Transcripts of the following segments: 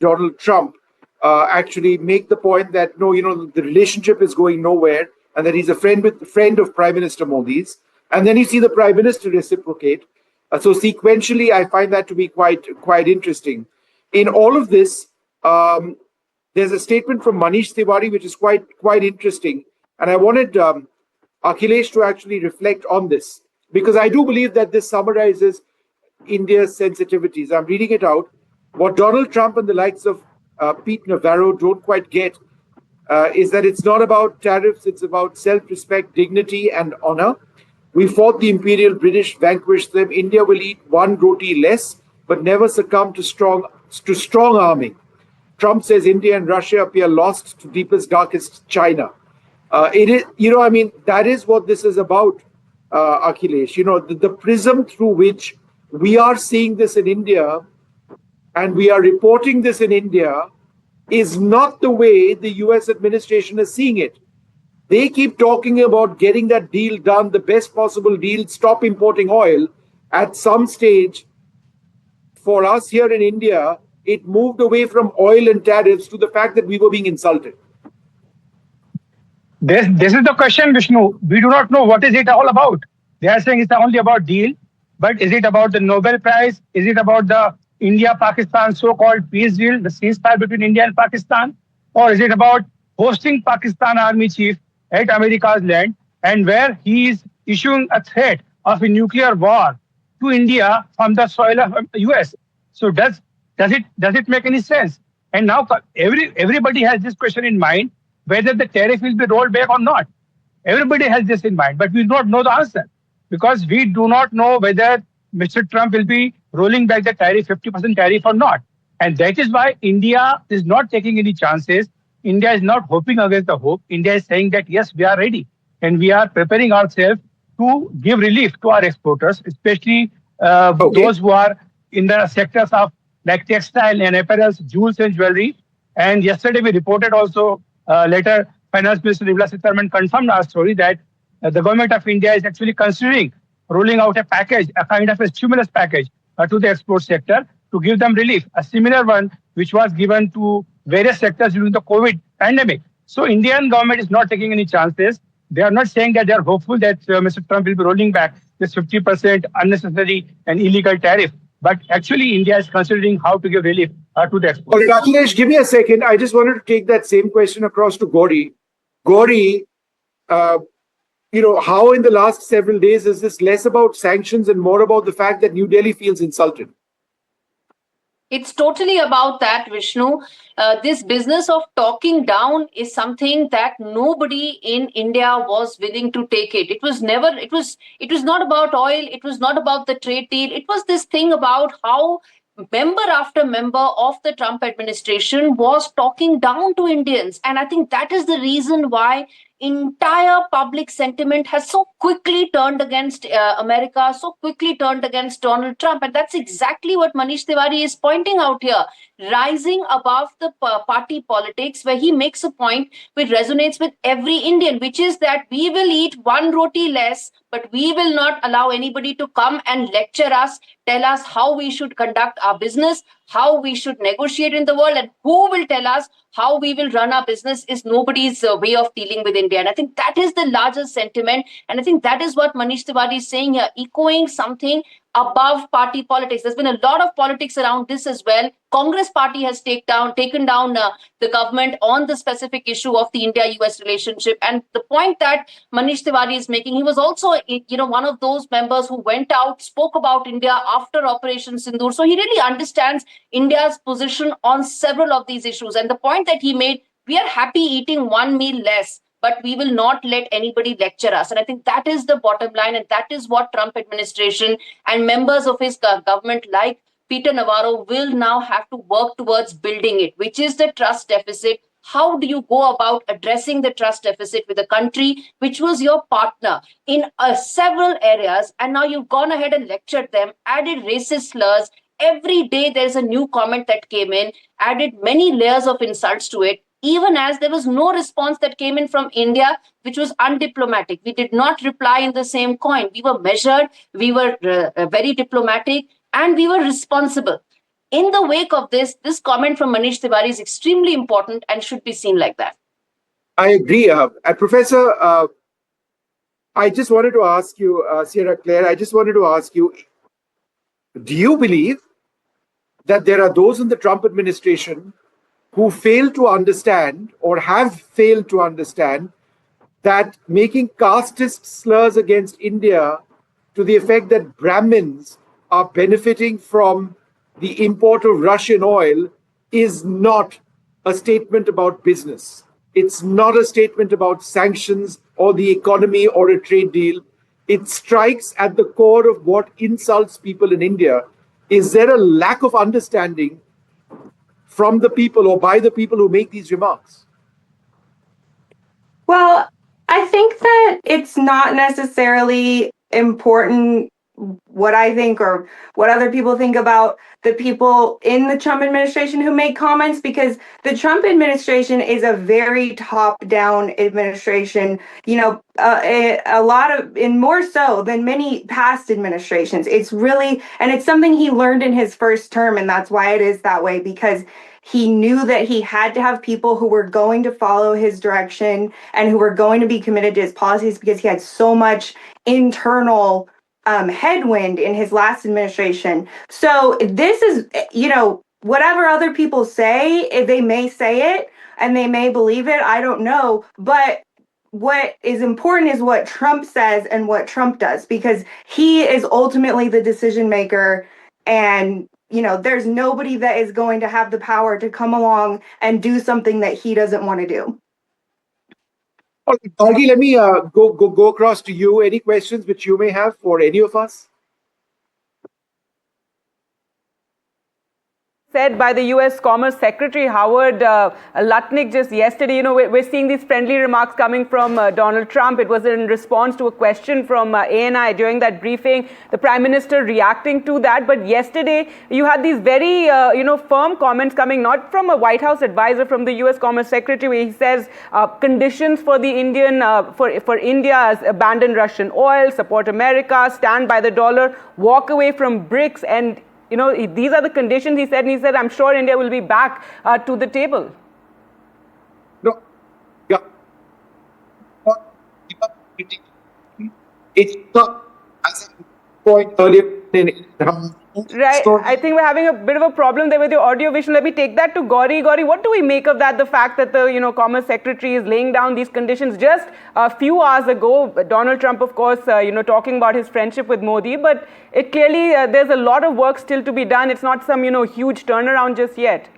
Donald Trump actually make the point that no, the relationship is going nowhere, and that he's a friend of Prime Minister Modi's. And then you see the Prime Minister reciprocate. So sequentially, I find that to be quite interesting. In all of this, there's a statement from Manish Tiwari which is quite interesting, and I wanted Akhilesh to actually reflect on this, because I do believe that this summarizes India's sensitivities. I'm reading it out. What Donald Trump and the likes of Pete Navarro don't quite get is that it's not about tariffs, it's about self-respect, dignity, and honor. We fought the Imperial British, vanquished them. India will eat one roti less, but never succumb to strong arming. Trump says India and Russia appear lost to deepest, darkest China. It is, that is what this is about, Akhilesh. The prism through which we are seeing this in India and we are reporting this in India is not the way the US administration is seeing it. They keep talking about getting that deal done, the best possible deal, stop importing oil. At some stage, for us here in India, it moved away from oil and tariffs to the fact that we were being insulted. This is the question, Vishnu. We do not know what is it all about. They are saying it's only about deal, but is it about the Nobel Prize? Is it about the India-Pakistan so-called peace deal, the ceasefire between India and Pakistan? Or is it about hosting Pakistan army chief at America's land, and where he is issuing a threat of a nuclear war to India from the soil of the US? So does it make any sense? And now everybody has this question in mind, whether the tariff will be rolled back or not. Everybody has this in mind, but we do not know the answer, because we do not know whether Mr. Trump will be rolling back the tariff, 50% tariff or not. And that is why India is not taking any chances. India is not hoping against the hope. India is saying that, yes, we are ready. And we are preparing ourselves to give relief to our exporters, especially those who are in the sectors of like textile and apparels, jewels and jewelry. And yesterday we reported also, later Finance Minister Nirmala Sitharaman confirmed our story that the government of India is actually considering rolling out a package, a kind of a stimulus package to the export sector to give them relief, a similar one which was given to various sectors during the COVID pandemic. So Indian government is not taking any chances. They are not saying that they are hopeful that Mr. Trump will be rolling back this 50% unnecessary and illegal tariff. But actually, India is considering how to give relief to the exporters. Akhilesh, give me a second. I just wanted to take that same question across to Gauri. Gauri, how in the last several days is this less about sanctions and more about the fact that New Delhi feels insulted? It's totally about that, Vishnu. This business of talking down is something that nobody in India was willing to take it. It was not about oil. It was not about the trade deal. It was this thing about how member after member of the Trump administration was talking down to Indians. And I think that is the reason why entire public sentiment has so quickly turned against America, so quickly turned against Donald Trump. And that's exactly what Manish Tiwari is pointing out here, rising above the party politics, where he makes a point which resonates with every Indian, which is that we will eat one roti less, but we will not allow anybody to come and lecture us, tell us how we should conduct our business, how we should negotiate in the world, and who will tell us how we will run our business is nobody's way of dealing with India. And I think that is the largest sentiment. And I think that is what Manish Tiwari is saying here, echoing something above party politics. There's been a lot of politics around this as well. Congress party has taken down the government on the specific issue of the India-US relationship. And the point that Manish Tiwari is making, he was also one of those members who went out, spoke about India after Operation Sindoor. So he really understands India's position on several of these issues. And the point that he made, we are happy eating one meal less, but we will not let anybody lecture us. And I think that is the bottom line. And that is what Trump administration and members of his government like Peter Navarro will now have to work towards building it, which is the trust deficit. How do you go about addressing the trust deficit with a country which was your partner in several areas? And now you've gone ahead and lectured them, added racist slurs. Every day there's a new comment that came in, added many layers of insults to it, even as there was no response that came in from India, which was undiplomatic. We did not reply in the same coin. We were measured, we were very diplomatic, and we were responsible. in the wake of this comment from Manish Tiwari is extremely important and should be seen like that. I agree. Professor, I just wanted to ask you, Sierra Claire, I just wanted to ask you, do you believe that there are those in the Trump administration who fail to understand or have failed to understand that making casteist slurs against India to the effect that Brahmins are benefiting from the import of Russian oil is not a statement about business? It's not a statement about sanctions or the economy or a trade deal. It strikes at the core of what insults people in India. Is there a lack of understanding from the people or by the people who make these remarks? Well, I think that it's not necessarily important what I think or what other people think about the people in the Trump administration who make comments, because the Trump administration is a very top-down administration, a lot of, and more so than many past administrations. It's really, and it's something he learned in his first term, and that's why it is that way, because he knew that he had to have people who were going to follow his direction and who were going to be committed to his policies, because he had so much internal headwind in his last administration. So this is, whatever other people say, if they may say it and they may believe it, I don't know. But what is important is what Trump says and what Trump does, because he is ultimately the decision maker. And there's nobody that is going to have the power to come along and do something that he doesn't want to do. Gargi, let me go across to you. Any questions which you may have for any of us? Said by the US Commerce Secretary Howard Lutnick just yesterday. We're seeing these friendly remarks coming from Donald Trump. It was in response to a question from ANI during that briefing, the Prime Minister reacting to that. But yesterday, you had these very, firm comments coming not from a White House advisor, from the US Commerce Secretary, where he says conditions for the Indian, for India as abandon Russian oil, support America, stand by the dollar, walk away from BRICS, and these are the conditions, he said, and he said, I'm sure India will be back to the table. No, yeah. It's not, as I point earlier, right. I think we're having a bit of a problem there with your audio vision. Let me take that to Gauri. Gauri, what do we make of that? The fact that the Commerce Secretary is laying down these conditions just a few hours ago. Donald Trump, of course, talking about his friendship with Modi, but it clearly there's a lot of work still to be done. It's not some huge turnaround just yet.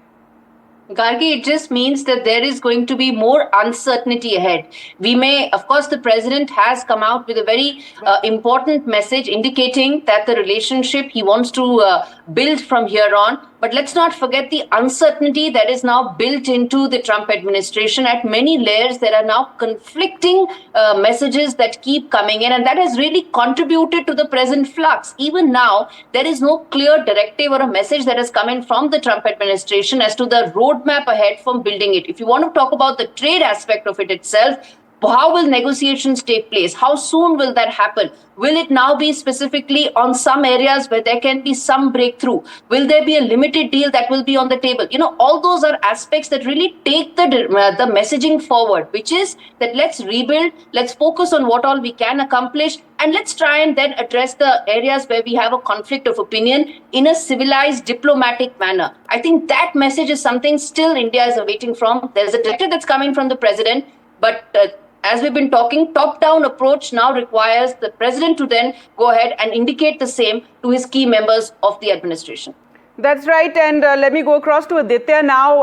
Gargi, it just means that there is going to be more uncertainty ahead. We may, of course, the president has come out with a very important message indicating that the relationship he wants to build from here on. But let's not forget the uncertainty that is now built into the Trump administration. At many layers, there are now conflicting messages that keep coming in, and that has really contributed to the present flux. Even now, there is no clear directive or a message that has come in from the Trump administration as to the roadmap ahead from building it. If you want to talk about the trade aspect of it itself, how will negotiations take place? How soon will that happen? Will it now be specifically on some areas where there can be some breakthrough? Will there be a limited deal that will be on the table? All those are aspects that really take the messaging forward, which is that let's rebuild, let's focus on what all we can accomplish, and let's try and then address the areas where we have a conflict of opinion in a civilized, diplomatic manner. I think that message is something still India is awaiting from. There's a directive that's coming from the president, but as we've been talking, top-down approach now requires the president to then go ahead and indicate the same to his key members of the administration. That's right, and let me go across to Aditya now.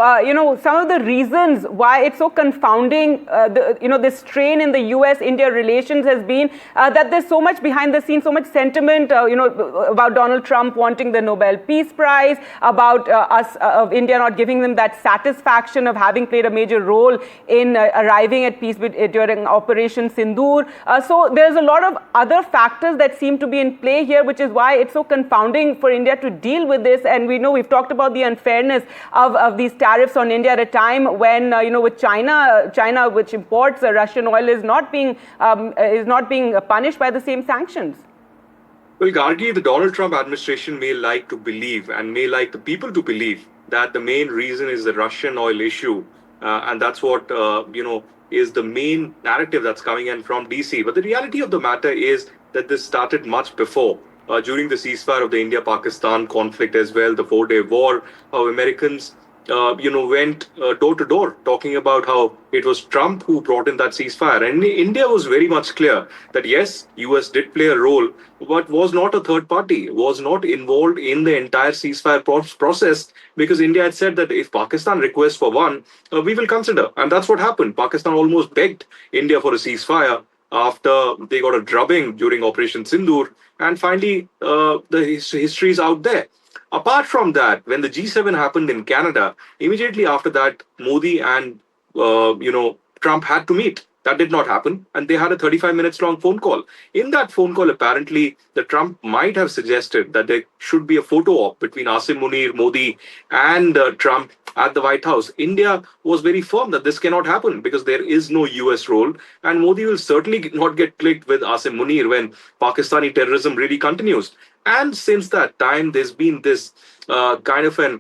Some of the reasons why it's so confounding, this strain in the US-India relations has been that there's so much behind the scenes, so much sentiment, about Donald Trump wanting the Nobel Peace Prize, about India not giving them that satisfaction of having played a major role in arriving at peace during Operation Sindoor. So there's a lot of other factors that seem to be in play here, which is why it's so confounding for India to deal with this. And we know we've talked about the unfairness of these tariffs on India at a time when with China, which imports Russian oil, is not being punished by the same sanctions. Well, Gargi, the Donald Trump administration may like to believe and may like the people to believe that the main reason is the Russian oil issue. And that's what, is the main narrative that's coming in from DC. But the reality of the matter is that this started much before. During the ceasefire of the India-Pakistan conflict as well, the 4-day war, how Americans went door to door talking about how it was Trump who brought in that ceasefire. And India was very much clear that yes, US did play a role, but was not a third party, was not involved in the entire ceasefire process, because India had said that if Pakistan requests for one, we will consider. And that's what happened. Pakistan almost begged India for a ceasefire after they got a drubbing during Operation Sindoor. And finally, the history is out there. Apart from that, when the G7 happened in Canada, immediately after that, Modi and Trump had to meet. That did not happen, and they had a 35 minutes long phone call. In that phone call, apparently, the Trump might have suggested that there should be a photo op between Asim Munir, Modi, and Trump at the White House. India was very firm that this cannot happen because there is no US role, and Modi will certainly not get clicked with Asim Munir when Pakistani terrorism really continues. And since that time, there's been this kind of an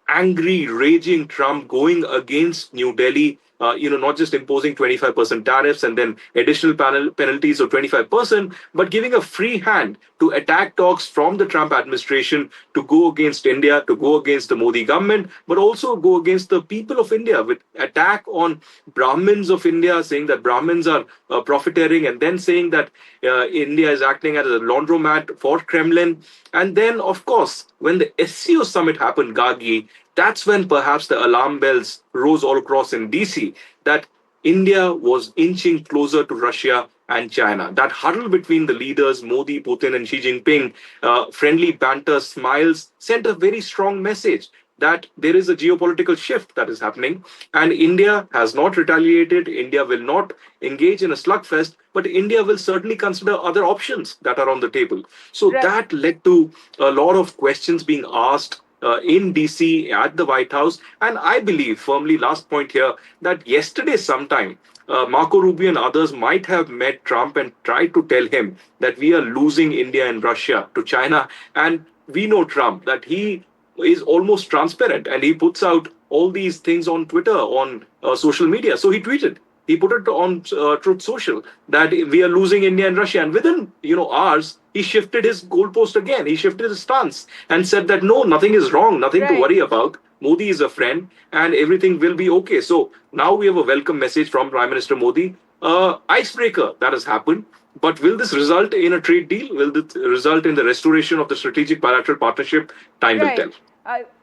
angry, raging Trump going against New Delhi, not just imposing 25% tariffs and then additional penalties of 25%, but giving a free hand to attack talks from the Trump administration to go against India, to go against the Modi government, but also go against the people of India with attack on Brahmins of India, saying that Brahmins are profiteering, and then saying that India is acting as a laundromat for Kremlin. And then, of course, when the SCO summit happened, Gagi, that's when perhaps the alarm bells rose all across in DC that India was inching closer to Russia and China. That huddle between the leaders, Modi, Putin, and Xi Jinping, friendly banter, smiles, sent a very strong message that there is a geopolitical shift that is happening, and India has not retaliated. India will not engage in a slugfest, but India will certainly consider other options that are on the table. So that led to a lot of questions being asked in DC at the White House. And I believe firmly, last point here, that yesterday sometime, Marco Rubio and others might have met Trump and tried to tell him that we are losing India and Russia to China. And we know Trump, that he is almost transparent and he puts out all these things on Twitter, on social media. So he tweeted, he put it on Truth Social that we are losing India and Russia. And within hours, he shifted his goalpost again. He shifted his stance and said that no, nothing is wrong, nothing to worry about. Modi is a friend and everything will be okay. So now we have a welcome message from Prime Minister Modi. Icebreaker that has happened. But will this result in a trade deal? Will this result in the restoration of the strategic bilateral partnership? Time will tell.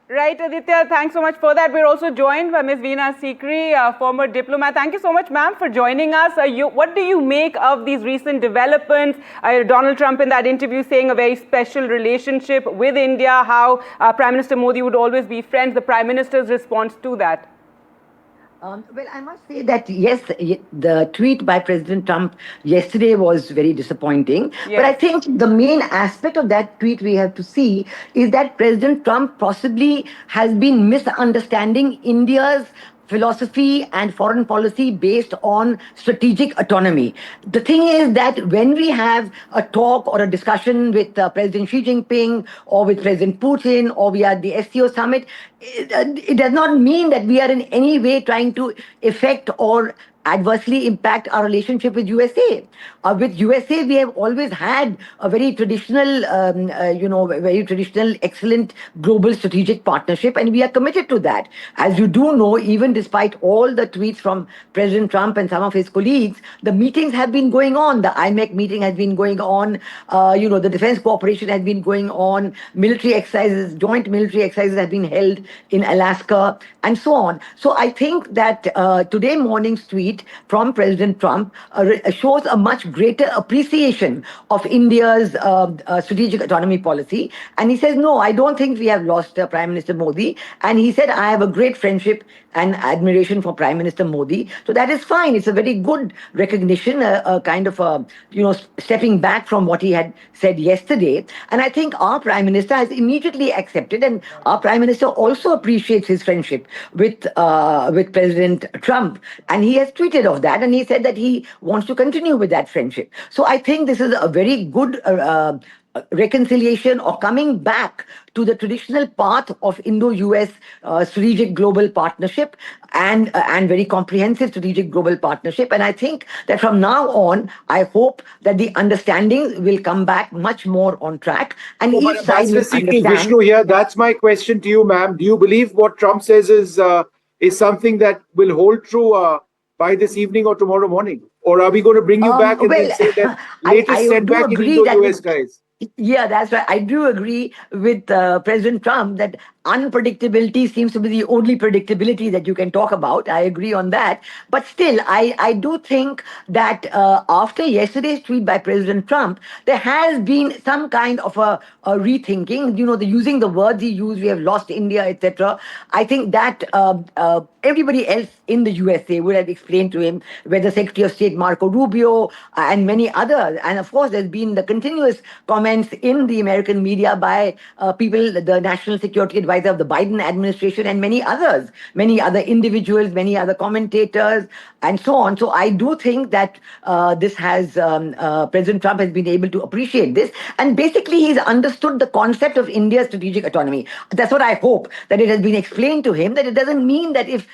Right, Aditya, thanks so much for that. We're also joined by Ms. Veena Sikri, a former diplomat. Thank you so much, ma'am, for joining us. What do you make of these recent developments? Donald Trump in that interview saying a very special relationship with India, how Prime Minister Modi would always be friends. The Prime Minister's response to that? Well, I must say that, yes, the tweet by President Trump yesterday was very disappointing. Yes. But I think the main aspect of that tweet we have to see is that President Trump possibly has been misunderstanding India's philosophy and foreign policy based on strategic autonomy. The thing is that when we have a talk or a discussion with President Xi Jinping or with President Putin or we are at the SCO summit, it does not mean that we are in any way trying to affect or adversely impact our relationship with USA. With USA, we have always had a very traditional, excellent global strategic partnership, and we are committed to that. As you do know, even despite all the tweets from President Trump and some of his colleagues, the meetings have been going on. The IMEC meeting has been going on. The defense cooperation has been going on. Military exercises, joint military exercises have been held in Alaska, and so on. So I think that today morning's tweet from President Trump shows a much greater appreciation of India's strategic autonomy policy. And he says, no, I don't think we have lost Prime Minister Modi. And he said, I have a great friendship and admiration for Prime Minister Modi. So that is fine. It's a very good recognition, a kind of, stepping back from what he had said yesterday. And I think our Prime Minister has immediately accepted, and our Prime Minister also appreciates his friendship with President Trump. And he has tweeted of that, and he said that he wants to continue with that friendship. So I think this is a very good reconciliation or coming back to the traditional path of Indo-US strategic global partnership and very comprehensive strategic global partnership. And I think that from now on, I hope that the understanding will come back much more on track, and So, each but side will Ambassador Sikri, understand. Vishnu here, that's my question to you, ma'am. Do you believe what Trump says is something that will hold true by this evening or tomorrow morning? Or are we going to bring you back and then Well, say that I latest do setback in agree that Indo-US ties? yeah, that's right. I do agree with President Trump that unpredictability seems to be the only predictability that you can talk about. I agree on that. But still, I do think that after yesterday's tweet by President Trump, there has been some kind of a rethinking. You know, using the words he used, we have lost India, etc. I think that everybody else in the USA would have explained to him, whether Secretary of State Marco Rubio and many others. And of course, there's been the continuous comments in the American media by people, the National Security Advisor of the Biden administration and many others, many other individuals, many other commentators, and so on. So I do think that this has, President Trump has been able to appreciate this. And basically, he's understood the concept of India's strategic autonomy. That's what I hope, that it has been explained to him, that it doesn't mean that if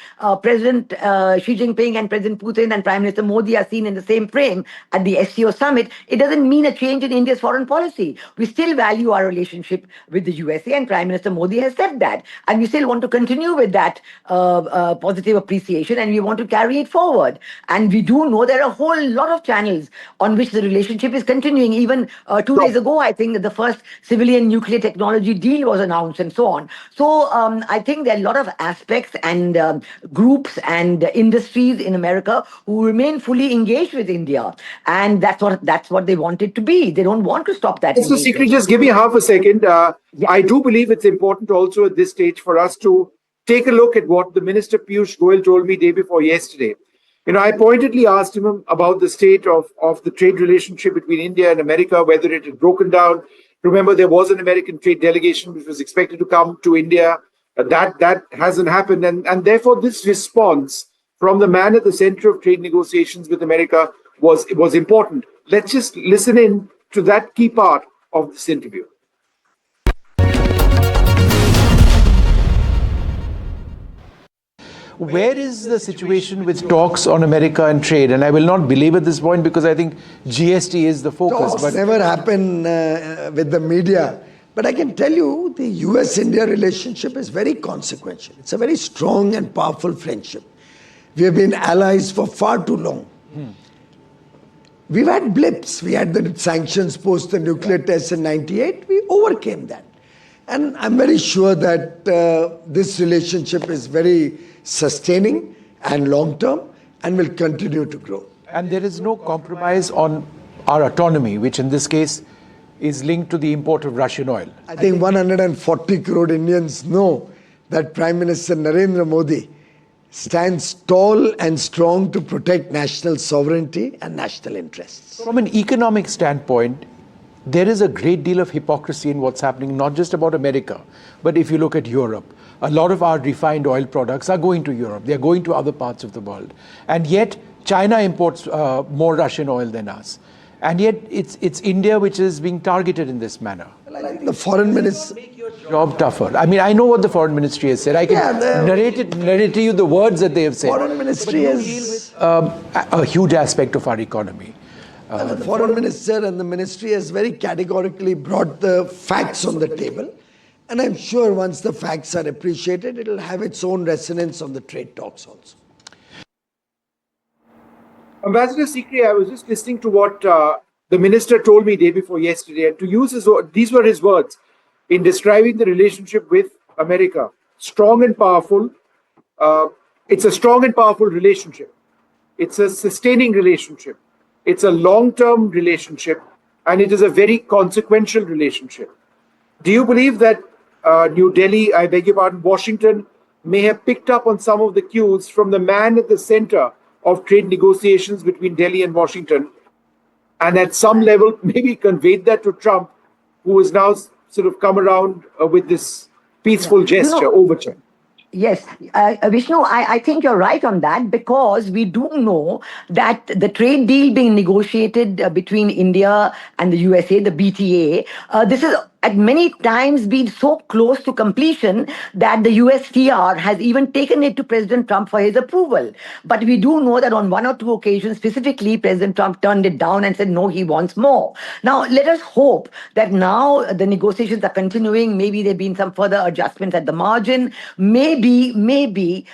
President Xi Jinping and President Putin and Prime Minister Modi are seen in the same frame at the SCO summit, it doesn't mean a change in India's foreign policy. We still value our relationship with the USA, and Prime Minister Modi has said that. And we still want to continue with that positive appreciation, and we want to carry it forward. And we do know there are a whole lot of channels on which the relationship is continuing. Even 2 days ago, I think that the first civilian nuclear technology deal was announced, and so on. So I think there are a lot of aspects and groups and industries in America who remain fully engaged with India, and that's what they want it to be. They don't want to stop that. So, Sikri, just give me half a second. I do believe it's important also at this stage for us to take a look at what the Minister Piyush Goyal told me day before yesterday. You know, I pointedly asked him about the state of the trade relationship between India and America, whether it had broken down. Remember, there was an American trade delegation which was expected to come to India. That hasn't happened. And therefore, this response from the man at the center of trade negotiations with America was important. Let's just listen in to that key part of this interview. Where is the situation with talks on America and trade? And I will not belabor this point because I think GST is the focus. Talks never happen with the media. But I can tell you the US-India relationship is very consequential. It's a very strong and powerful friendship. We have been allies for far too long. We've had blips. We had the sanctions post the nuclear tests in '98. We overcame that. And I'm very sure that this relationship is very sustaining and long-term and will continue to grow. And there is no compromise on our autonomy, which in this case is linked to the import of Russian oil. I think 140 crore Indians know that Prime Minister Narendra Modi stands tall and strong to protect national sovereignty and national interests. From an economic standpoint, there is a great deal of hypocrisy in what's happening, not just about America, but if you look at Europe. A lot of our refined oil products are going to Europe. They're going to other parts of the world. And yet, China imports more Russian oil than us. And yet, it's India which is being targeted in this manner. The foreign minister... Make your job tougher. I mean, I know what the foreign ministry has said. I can narrate to you the words that they have said. Foreign ministry is... a huge aspect of our economy. The foreign minister and the ministry has very categorically brought the facts on the table. And I'm sure once the facts are appreciated, it will have its own resonance on the trade talks also. Ambassador Sikri, I was just listening to what the minister told me day before yesterday, and to use these were his words in describing the relationship with America. Strong and powerful. It's a strong and powerful relationship. It's a sustaining relationship. It's a long-term relationship, and it is a very consequential relationship. Do you believe that New Delhi, I beg your pardon, Washington, may have picked up on some of the cues from the man at the center of trade negotiations between Delhi and Washington, and at some level maybe conveyed that to Trump, who has now sort of come around with this peaceful gesture, overture? Yes, Vishnu, I think you're right on that, because we do know that the trade deal being negotiated between India and the USA, the BTA, this is at many times been so close to completion that the USTR has even taken it to President Trump for his approval. But we do know that on one or two occasions, specifically, President Trump turned it down and said, no, he wants more. Now, let us hope that now the negotiations are continuing. Maybe there have been some further adjustments at the margin. Maybe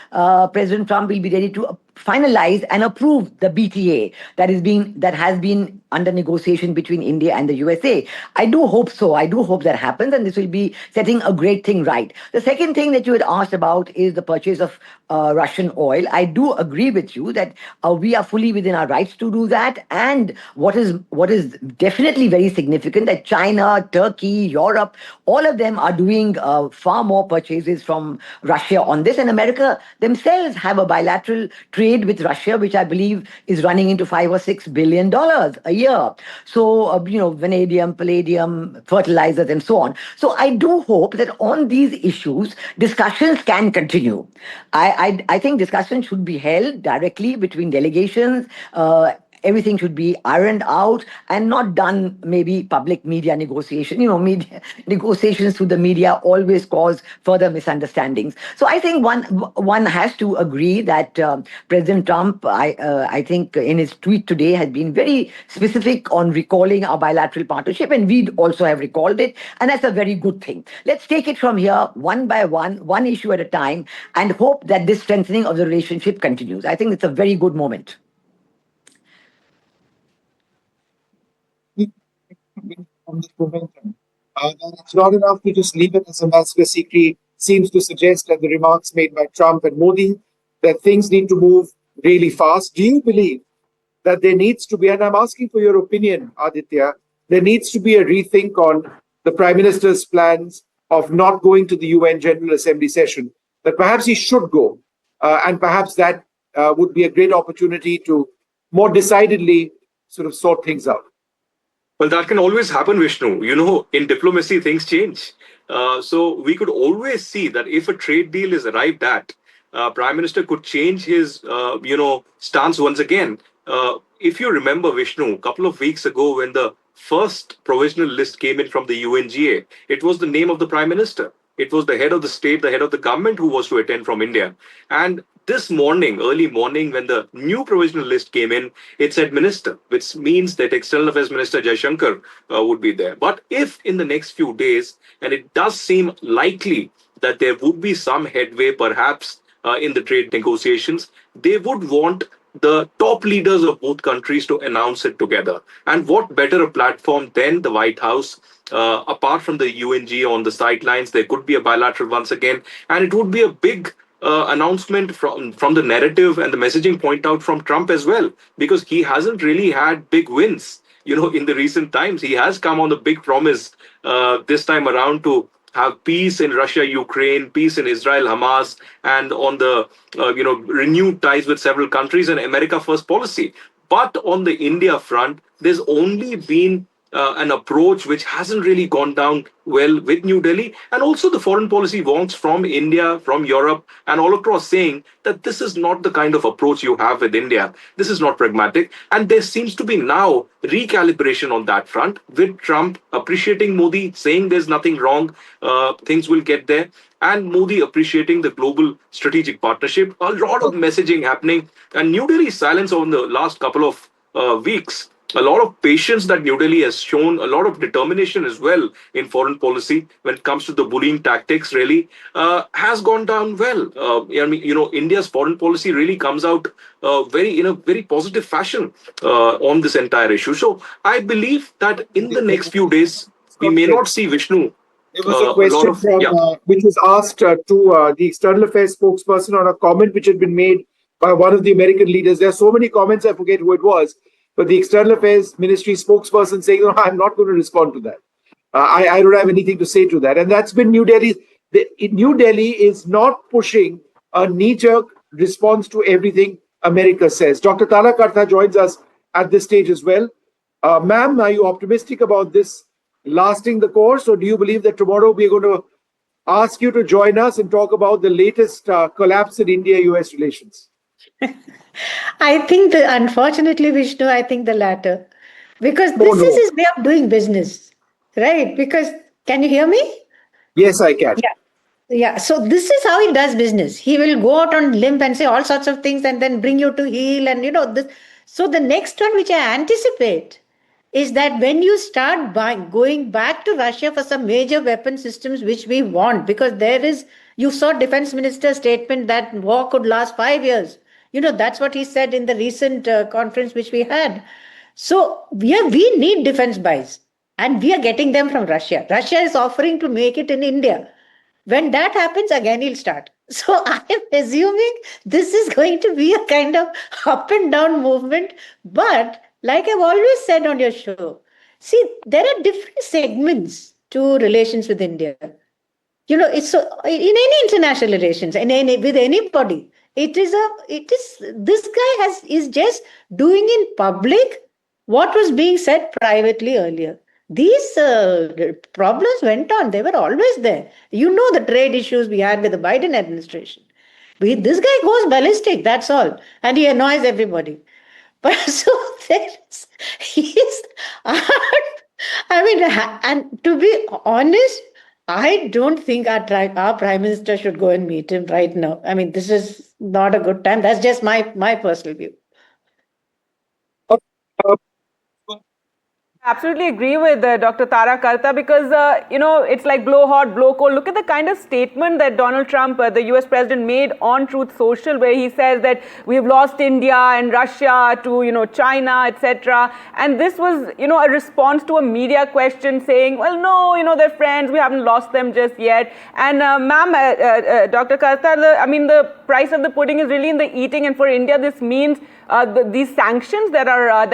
President Trump will be ready to finalize and approve the BTA that has been under negotiation between India and the USA. I do hope so. I do hope that happens, and this will be setting a great thing right. The second thing that you had asked about is the purchase of Russian oil. I do agree with you that we are fully within our rights to do that. And what is definitely very significant, that China, Turkey, Europe, all of them are doing far more purchases from Russia on this. And America themselves have a bilateral trade with Russia, which I believe is running into $5 or $6 billion a year. So, vanadium, palladium, fertilizers, and so on. So I do hope that on these issues, discussions can continue. I think discussions should be held directly between delegations. Everything should be ironed out and not done maybe public media negotiation. Media negotiations through the media always cause further misunderstandings. So I think one has to agree that President Trump, I think in his tweet today, has been very specific on recalling our bilateral partnership, and we also have recalled it, and that's a very good thing. Let's take it from here one by one issue at a time, and hope that this strengthening of the relationship continues. I think it's a very good moment. On this momentum. That it's not enough to just leave it, as Ambassador Sikri seems to suggest, that the remarks made by Trump and Modi, that things need to move really fast. Do you believe that there needs to be, and I'm asking for your opinion, Aditya, there needs to be a rethink on the Prime Minister's plans of not going to the UN General Assembly session, that perhaps he should go, and perhaps that would be a great opportunity to more decidedly sort of sort things out? Well, that can always happen, Vishnu. In diplomacy, things change. So we could always see that if a trade deal is arrived at, Prime Minister could change his, stance once again. If you remember, Vishnu, a couple of weeks ago when the first provisional list came in from the UNGA, it was the name of the Prime Minister. It was the head of the state, the head of the government who was to attend from India. And this morning, early morning, when the new provisional list came in, it said minister, which means that External Affairs Minister Jaishankar would be there. But if in the next few days, and it does seem likely that there would be some headway perhaps in the trade negotiations, they would want the top leaders of both countries to announce it together. And what better a platform than the White House? Apart from the UNG on the sidelines, there could be a bilateral once again, and it would be a big announcement from the narrative and the messaging point out from Trump as well, because he hasn't really had big wins. In the recent times, he has come on the big promise this time around to have peace in Russia, Ukraine, peace in Israel, Hamas, and on the renewed ties with several countries and America First policy. But on the India front, there's only been an approach which hasn't really gone down well with New Delhi, and also the foreign policy wonks from India, from Europe, and all across, saying that this is not the kind of approach you have with India. This is not pragmatic. And there seems to be now recalibration on that front, with Trump appreciating Modi, saying there's nothing wrong, things will get there, and Modi appreciating the global strategic partnership. A lot of messaging happening, and New Delhi's silence over the last couple of weeks, a lot of patience that New Delhi has shown, a lot of determination as well in foreign policy when it comes to the bullying tactics, really has gone down well. India's foreign policy really comes out in a very positive fashion on this entire issue. So I believe that in the next few days, we may not see Vishnu. There was a question which was asked to the External Affairs spokesperson on a comment which had been made by one of the American leaders. There are so many comments, I forget who it was. But the External Affairs Ministry spokesperson saying, no, I'm not going to respond to that. I don't have anything to say to that. And that's been New Delhi. New Delhi is not pushing a knee-jerk response to everything America says. Dr. Tala Kartha joins us at this stage as well. Ma'am, are you optimistic about this lasting the course, or do you believe that tomorrow we're going to ask you to join us and talk about the latest collapse in India-US relations. I think unfortunately, Vishnu, I think the latter. Because this is his way of doing business, right? Because, can you hear me? Yes, I can. Yeah. Yeah. So this is how he does business. He will go out on limb and say all sorts of things and then bring you to heel and, this. So the next one, which I anticipate, is that when you start going back to Russia for some major weapon systems, which we want, because you saw Defense Minister's statement that war could last 5 years. That's what he said in the recent conference which we had. So we need defense buys, and we are getting them from Russia. Russia is offering to make it in India. When that happens, again he'll start. So I am assuming this is going to be a kind of up and down movement. But like I've always said on your show, see, there are different segments to relations with India. It's so in any international relations, with anybody, this guy is just doing in public what was being said privately earlier. These problems went on. They were always there. The trade issues we had with the Biden administration. This guy goes ballistic, that's all. And he annoys everybody. But so and to be honest, I don't think our Prime Minister should go and meet him right now. This is not a good time. That's just my personal view. Absolutely agree with Dr. Tara Karta because, it's like blow hot, blow cold. Look at the kind of statement that Donald Trump, the US president, made on Truth Social, where he says that we've lost India and Russia to, China, etc. And this was, a response to a media question saying, well, no, they're friends. We haven't lost them just yet. And Dr. Karta, the price of the pudding is really in the eating. And for India, this means these sanctions that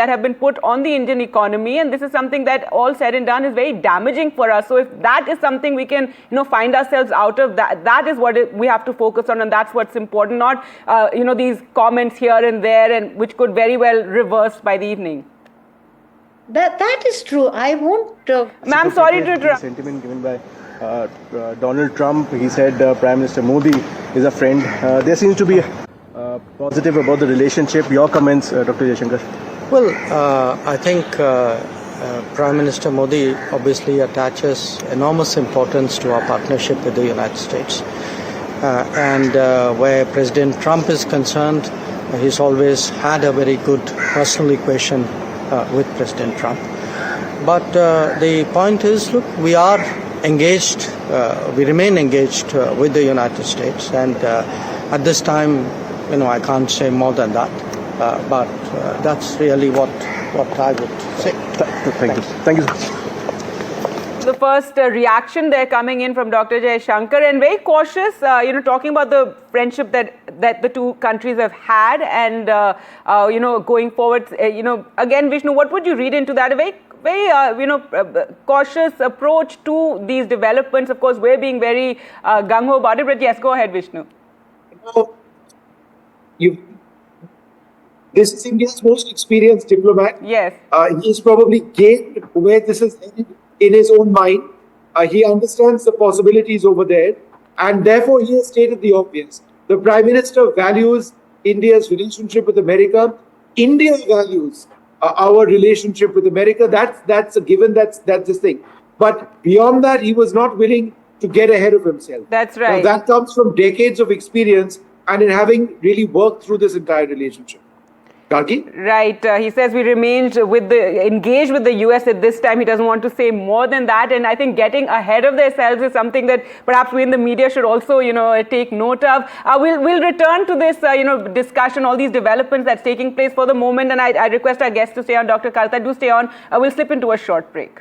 have been put on the Indian economy, and this is something that, all said and done, is very damaging for us. So if that is something we can find ourselves out of, that is what we have to focus on, and that's what's important, not these comments here and there, and which could very well reverse by the evening. That is true. I won't. Ma'am, sorry to interrupt. Sentiment given by Donald Trump. He said Prime Minister Modi is a friend. There seems to be positive about the relationship. Your comments, Dr. Jaishankar? Well, I think Prime Minister Modi obviously attaches enormous importance to our partnership with the United States. And where President Trump is concerned, he's always had a very good personal equation with President Trump. But the point is, look, we are engaged, we remain engaged with the United States, and at this time, I can't say more than that, but that's really what I would say. Thank you. The first reaction there coming in from Dr. Jaishankar, and very cautious, talking about the friendship that the two countries have had, and going forward, again, Vishnu, what would you read into that? A very cautious approach to these developments. Of course, we're being very gung-ho about it, but yes, go ahead, Vishnu. This is India's most experienced diplomat. Yes. He's probably gained where this is headed in his own mind. He understands the possibilities over there, and therefore he has stated the obvious. The Prime Minister values India's relationship with America. India values our relationship with America. That's a given. That's this thing. But beyond that, he was not willing to get ahead of himself. That's right. Now, that comes from decades of experience and in having really worked through this entire relationship. Gargi? Right. He says we remained engaged with the US at this time. He doesn't want to say more than that. And I think getting ahead of themselves is something that perhaps we in the media should also, take note of. We'll return to this, discussion, all these developments that's taking place for the moment. And I request our guests to stay on. Dr. Karta, do stay on. We'll slip into a short break.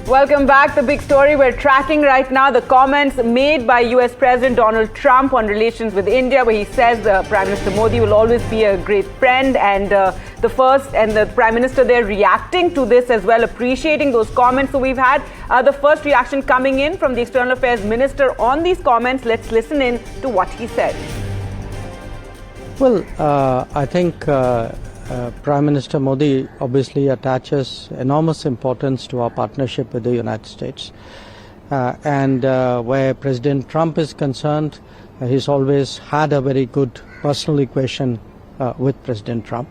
Welcome back. The big story we're tracking right now, the comments made by US President Donald Trump on relations with India, where he says Prime Minister Modi will always be a great friend, and the Prime Minister there reacting to this as well, appreciating those comments. So we've had the first reaction coming in from the External Affairs Minister on these comments. Let's listen in to what he said. Well, I think Prime Minister Modi obviously attaches enormous importance to our partnership with the United States. And where President Trump is concerned, he's always had a very good personal equation with President Trump.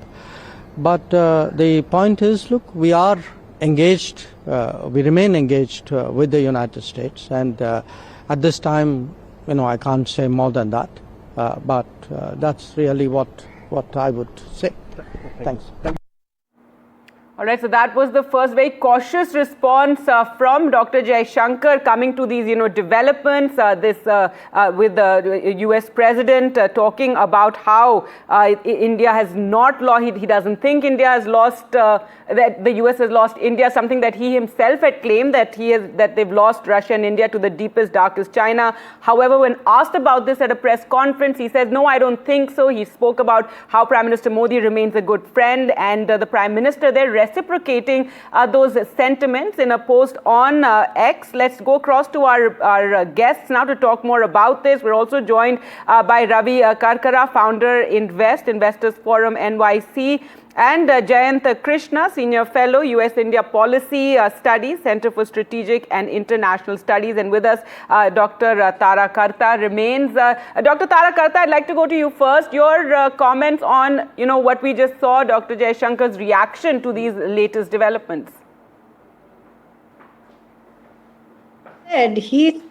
But the point is, look, we are engaged, we remain engaged with the United States. And at this time, I can't say more than that. But that's really what I would say. Thanks. All right, so that was the first very cautious response from Dr. Jaishankar coming to these, developments. With the U.S. president talking about how India has not lost. He doesn't think India has lost. That the U.S. has lost India. Something that he himself had claimed that they've lost Russia and India to the deepest, darkest China. However, when asked about this at a press conference, he says, "No, I don't think so." He spoke about how Prime Minister Modi remains a good friend, and the Prime Minister there reciprocating those sentiments in a post on X. Let's go across to our guests now to talk more about this. We're also joined by Ravi Karkara, founder Investors Forum NYC, and Jayant Krishna, Senior Fellow, US-India Policy Studies, Center for Strategic and International Studies. And with us, Dr. Tara Karta remains. Dr. Tara Karta, I'd like to go to you first. Your comments on, what we just saw, Dr. Jaishankar's reaction to these latest developments. He's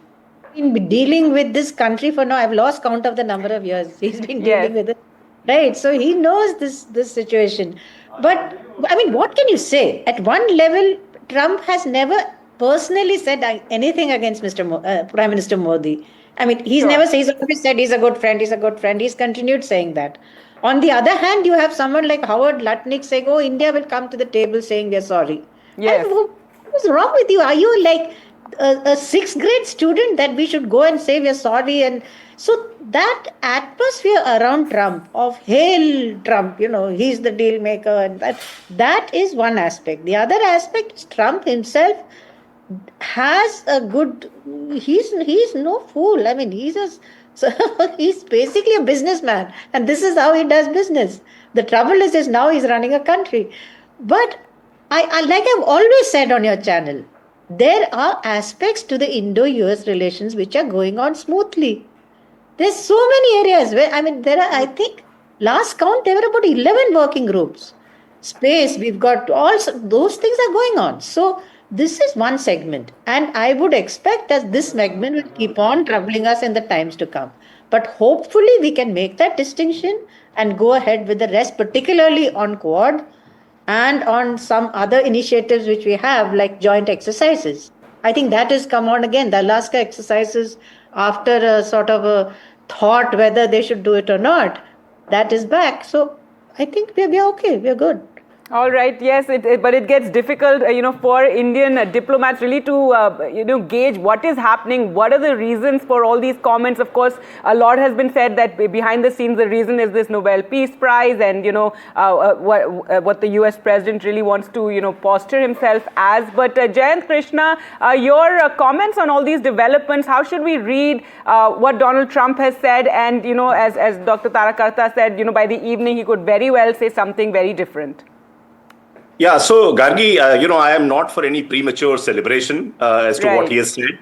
been dealing with this country for now. I've lost count of the number of years he's been dealing with it. Right, so he knows this situation. But, what can you say? At one level, Trump has never personally said anything against Prime Minister Modi. He's never said, he's a good friend, He's continued saying that. On the other hand, you have someone like Howard Lutnick saying, "Oh, India will come to the table saying they're sorry." Yes. What's wrong with you? Are you like a sixth grade student that we should go and say we're sorry? And so that atmosphere around Trump of "Hail Trump," he's the deal maker, and that is one aspect. The other aspect is Trump himself has a good. He's no fool. He's basically a businessman, and this is how he does business. The trouble is now he's running a country. But I like I've always said on your channel, there are aspects to the Indo-US relations which are going on smoothly. There's so many areas where, there are, I think, last count, there were about 11 working groups. Space, we've got all those things are going on. So this is one segment. And I would expect that this segment will keep on troubling us in the times to come. But hopefully we can make that distinction and go ahead with the rest, particularly on Quad and on some other initiatives which we have, like joint exercises. I think that has come on again. The Alaska exercises, after a sort of a thought whether they should do it or not, that is back. So I think we're okay. We're good. All right. Yes, but it gets difficult, for Indian diplomats really to, gauge what is happening. What are the reasons for all these comments? Of course, a lot has been said that behind the scenes, the reason is this Nobel Peace Prize and, what the US president really wants to, posture himself as. But Jayant Krishna, your comments on all these developments, how should we read what Donald Trump has said? And, as Dr. Tara Karta said, by the evening, he could very well say something very different. Yeah, so Gargi, I am not for any premature celebration as to what he has said,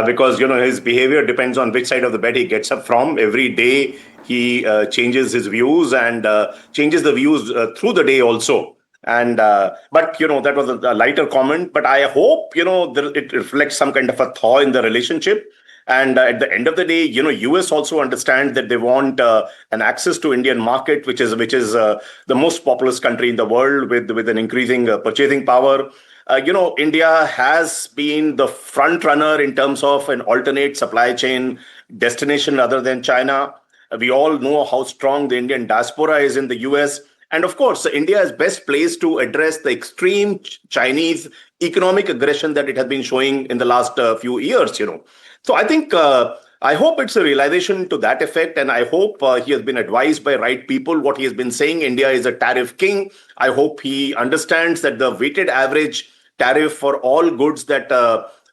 because, his behavior depends on which side of the bed he gets up from. Every day he changes his views and changes the views through the day also. And but, that was a lighter comment. But I hope, it reflects some kind of a thaw in the relationship. And at the end of the day, US also understands that they want an access to Indian market, which is the most populous country in the world with an increasing purchasing power. India has been the front runner in terms of an alternate supply chain destination other than China. We all know how strong the Indian diaspora is in the US. And of course, India is best placed to address the extreme Chinese economic aggression that it has been showing in the last few years, So I think, I hope it's a realization to that effect. And I hope he has been advised by right people. What he has been saying, India is a tariff king. I hope he understands that the weighted average tariff for all goods that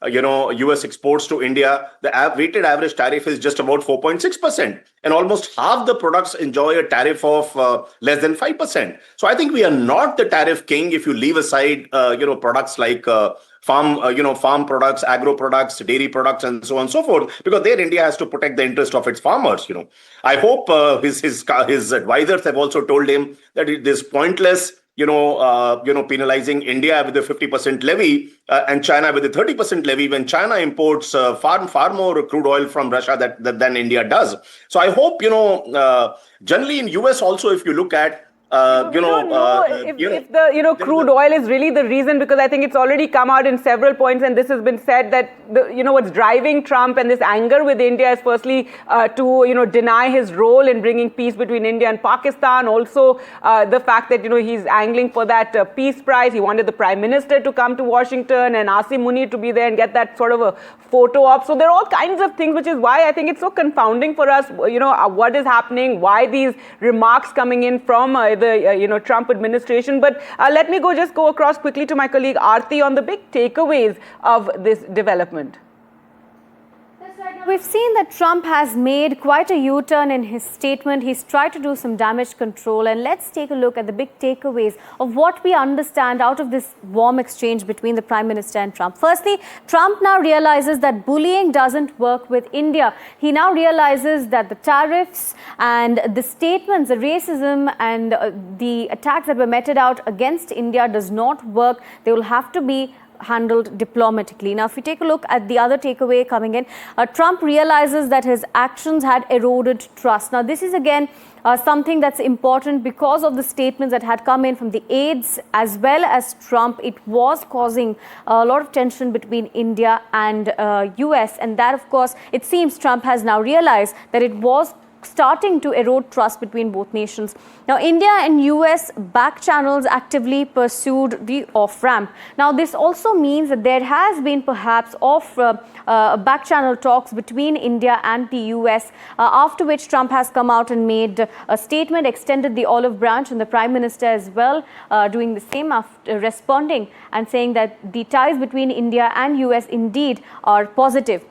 US exports to India, the weighted average tariff is just about 4.6%. And almost half the products enjoy a tariff of less than 5%. So I think we are not the tariff king if you leave aside, products like farm products, agro products, dairy products, and so on and so forth, because there India has to protect the interest of its farmers. I hope his advisors have also told him that it is pointless, penalizing India with a 50% levy and China with a 30% levy when China imports far more crude oil from Russia than India does. So I hope, generally in US also, if you look at if the crude oil is really the reason, because I think it's already come out in several points, and this has been said that what's driving Trump and this anger with India is firstly to deny his role in bringing peace between India and Pakistan. Also, the fact that he's angling for that peace prize. He wanted the Prime Minister to come to Washington and Asim Munir to be there and get that sort of a photo op. So there are all kinds of things, which is why I think it's so confounding for us. What is happening? Why these remarks coming in from the Trump administration? But let me go across quickly to my colleague Aarti on the big takeaways of this development. We've seen that Trump has made quite a U-turn in his statement. He's tried to do some damage control. And let's take a look at the big takeaways of what we understand out of this warm exchange between the Prime Minister and Trump. Firstly, Trump now realizes that bullying doesn't work with India. He now realizes that the tariffs and the statements, the racism and the attacks that were meted out against India does not work. They will have to be handled diplomatically. Now, if we take a look at the other takeaway coming in, Trump realizes that his actions had eroded trust. Now, this is again something that's important because of the statements that had come in from the aides as well as Trump. It was causing a lot of tension between India and US, and that, of course, it seems Trump has now realized that it was starting to erode trust between both nations. Now, India and US back channels actively pursued the off-ramp. Now, this also means that there has been perhaps back channel talks between India and the US, after which Trump has come out and made a statement, extended the olive branch, and the Prime Minister as well doing the same, after responding and saying that the ties between India and US indeed are positive.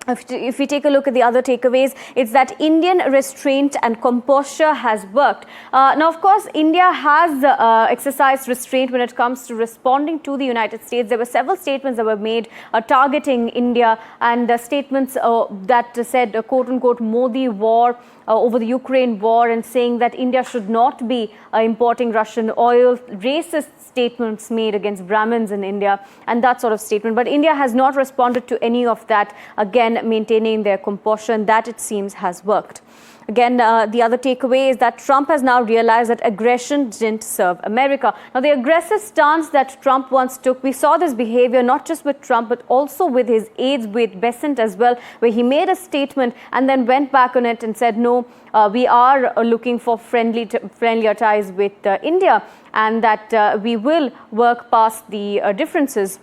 If we take a look at the other takeaways, it's that Indian restraint and composure has worked. Now, of course, India has exercised restraint when it comes to responding to the United States. There were several statements that were made targeting India, and statements that said, quote-unquote, Modi war over the Ukraine war, and saying that India should not be importing Russian oil, racist statements made against Brahmins in India, and that sort of statement. But India has not responded to any of that, again maintaining their composure, and that, it seems, has worked. Again, the other takeaway is that Trump has now realized that aggression didn't serve America. Now, the aggressive stance that Trump once took, we saw this behavior not just with Trump, but also with his aides, with Besant as well, where he made a statement and then went back on it and said, no, we are looking for friendlier ties with India, and that we will work past the differences.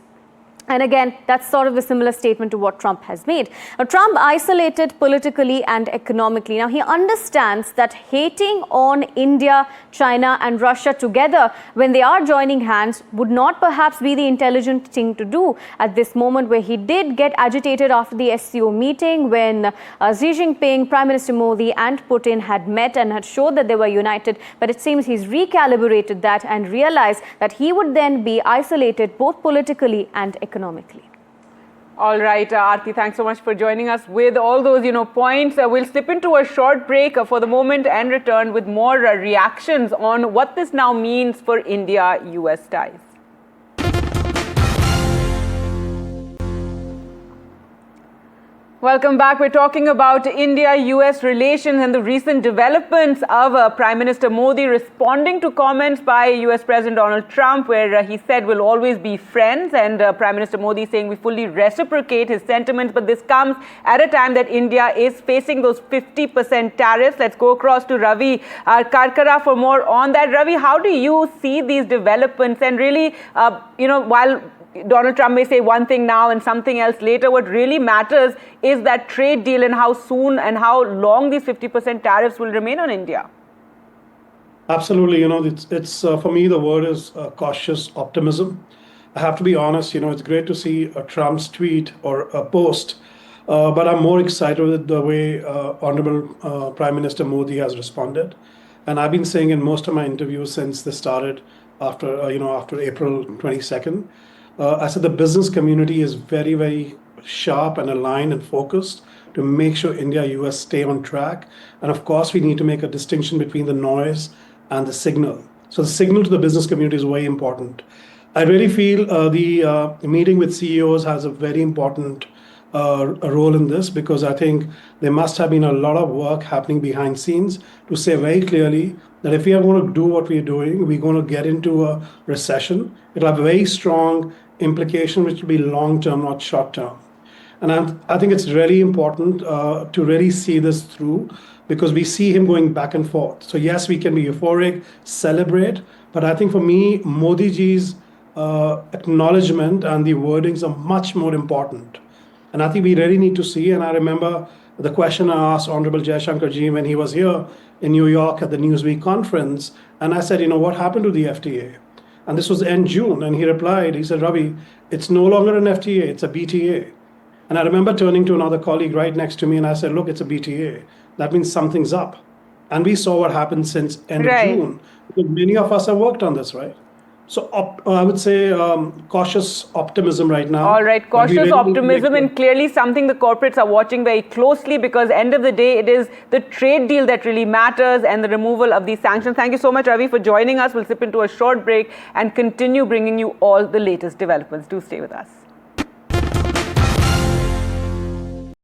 And again, that's sort of a similar statement to what Trump has made. Now, Trump isolated politically and economically. Now, he understands that hating on India, China and Russia together when they are joining hands would not perhaps be the intelligent thing to do at this moment, where he did get agitated after the SCO meeting when Xi Jinping, Prime Minister Modi and Putin had met and had showed that they were united. But it seems he's recalibrated that and realized that he would then be isolated both politically and economically. All right, Aarti, thanks so much for joining us with all those, points. We'll slip into a short break for the moment and return with more reactions on what this now means for India-US ties. Welcome back. We're talking about India-US relations and the recent developments of Prime Minister Modi responding to comments by US President Donald Trump, where he said we'll always be friends, and Prime Minister Modi saying we fully reciprocate his sentiments. But this comes at a time that India is facing those 50% tariffs. Let's go across to Ravi Karkara for more on that. Ravi, how do you see these developments? And really, while Donald Trump may say one thing now and something else later, what really matters is that trade deal and how soon and how long these 50% tariffs will remain on India. Absolutely. It's for me, the word is cautious optimism. I have to be honest, it's great to see a Trump's tweet or a post, but I'm more excited with the way Honorable Prime Minister Modi has responded. And I've been saying in most of my interviews since this started after April 22nd, I said the business community is very, very sharp and aligned and focused to make sure India-US stay on track. And of course, we need to make a distinction between the noise and the signal. So the signal to the business community is very important. I really feel the meeting with CEOs has a very important role in this, because I think there must have been a lot of work happening behind scenes to say very clearly that if we are going to do what we're doing, we're going to get into a recession. It'll have a very strong implication, which will be long-term, not short-term. And I think it's really important to really see this through, because we see him going back and forth. So yes, we can be euphoric, celebrate, but I think for me, Modi ji's acknowledgement and the wordings are much more important. And I think we really need to see, and I remember the question I asked Honorable Jaishankar ji when he was here in New York at the Newsweek conference, and I said, what happened to the FTA? And this was end June, and he replied, he said, Ravi, it's no longer an FTA, it's a BTA. And I remember turning to another colleague right next to me, and I said, look, it's a BTA. That means something's up. And we saw what happened since end of June. Because many of us have worked on this, right? So I would say cautious optimism right now. All right, cautious optimism, and clearly something the corporates are watching very closely, because end of the day, it is the trade deal that really matters and the removal of these sanctions. Thank you so much, Ravi, for joining us. We'll slip into a short break and continue bringing you all the latest developments. Do stay with us.